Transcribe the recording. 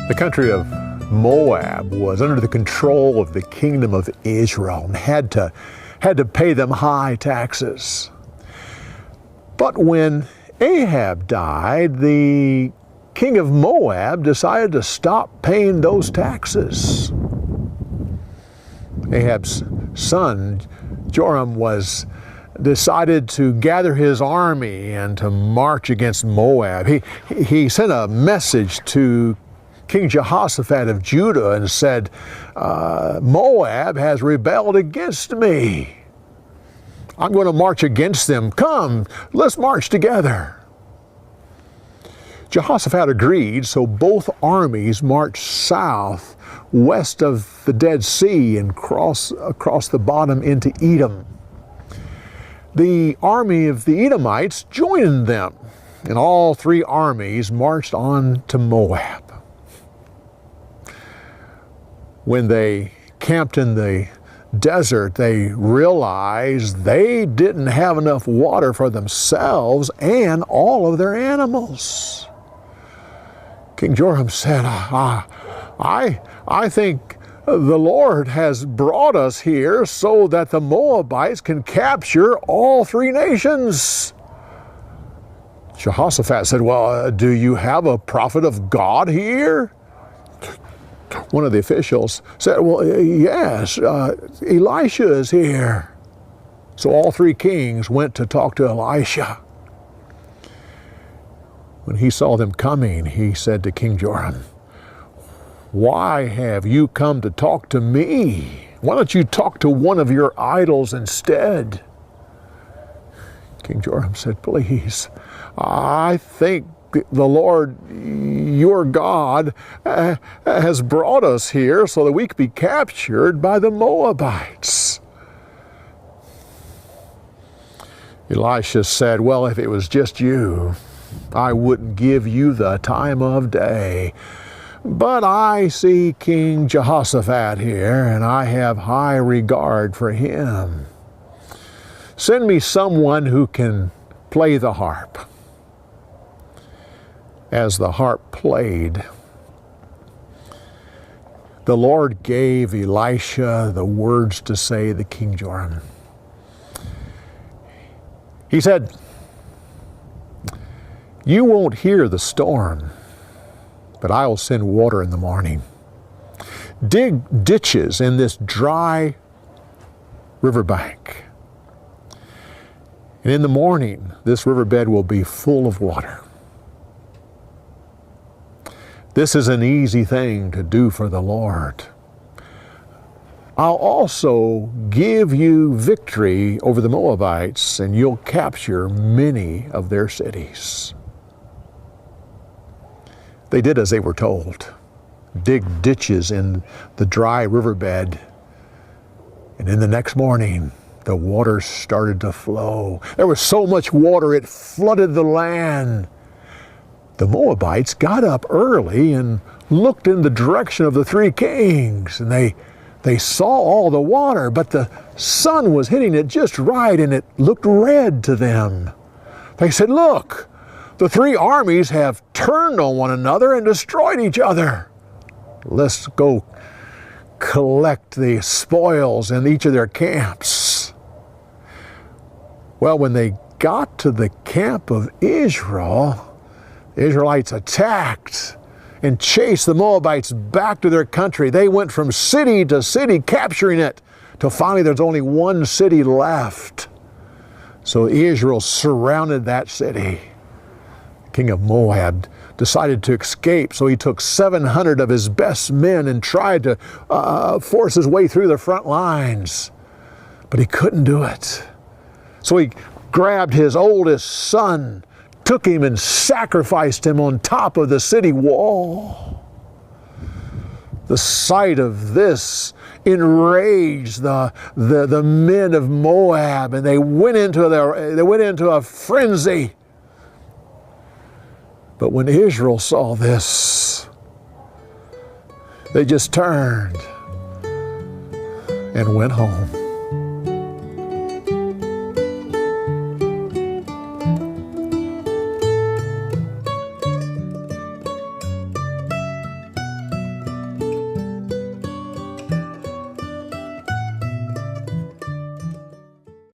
The country of Moab was under the control of the kingdom of Israel and had to pay them high taxes. But when Ahab died, the king of Moab decided to stop paying those taxes. Ahab's son, Joram, decided to gather his army and to march against Moab. He sent a message to King Jehoshaphat of Judah and said, Moab has rebelled against me. I'm going to march against them. Come, let's march together. Jehoshaphat agreed, so both armies marched south, west of the Dead Sea, and across the bottom into Edom. The army of the Edomites joined them, and all three armies marched on to Moab. When they camped in the desert, they realized they didn't have enough water for themselves and all of their animals. King Joram said, I think the Lord has brought us here so that the Moabites can capture all three nations. Jehoshaphat said, well, do you have a prophet of God here? One of the officials said, well, yes, Elisha is here. So all three kings went to talk to Elisha. When he saw them coming, he said to King Joram, why have you come to talk to me? Why don't you talk to one of your idols instead? King Joram said, please, I think the Lord, your God, has brought us here so that we could be captured by the Moabites. Elisha said, well, if it was just you, I wouldn't give you the time of day. But I see King Jehoshaphat here, and I have high regard for him. Send me someone who can play the harp. As the harp played, the Lord gave Elisha the words to say to King Joram. He said, you won't hear the storm, but I will send water in the morning. Dig ditches in this dry riverbank. And in the morning, this riverbed will be full of water. This is an easy thing to do for the Lord. I'll also give you victory over the Moabites, and you'll capture many of their cities. They did as they were told. Dig ditches in the dry riverbed. And in the next morning, the water started to flow. There was so much water, it flooded the land. The Moabites got up early and looked in the direction of the three kings, and they saw all the water, but the sun was hitting it just right, and it looked red to them. They said, look, the three armies have turned on one another and destroyed each other. Let's go collect the spoils in each of their camps. Well, when they got to the camp of Israel, the Israelites attacked and chased the Moabites back to their country. They went from city to city, capturing it, till finally there's only one city left. So Israel surrounded that city. The king of Moab decided to escape, so he took 700 of his best men and tried to force his way through the front lines. But he couldn't do it. So he grabbed his oldest son, took him and sacrificed him on top of the city wall. The sight of this enraged the men of Moab, and they went into a frenzy. But when Israel saw this, they just turned and went home.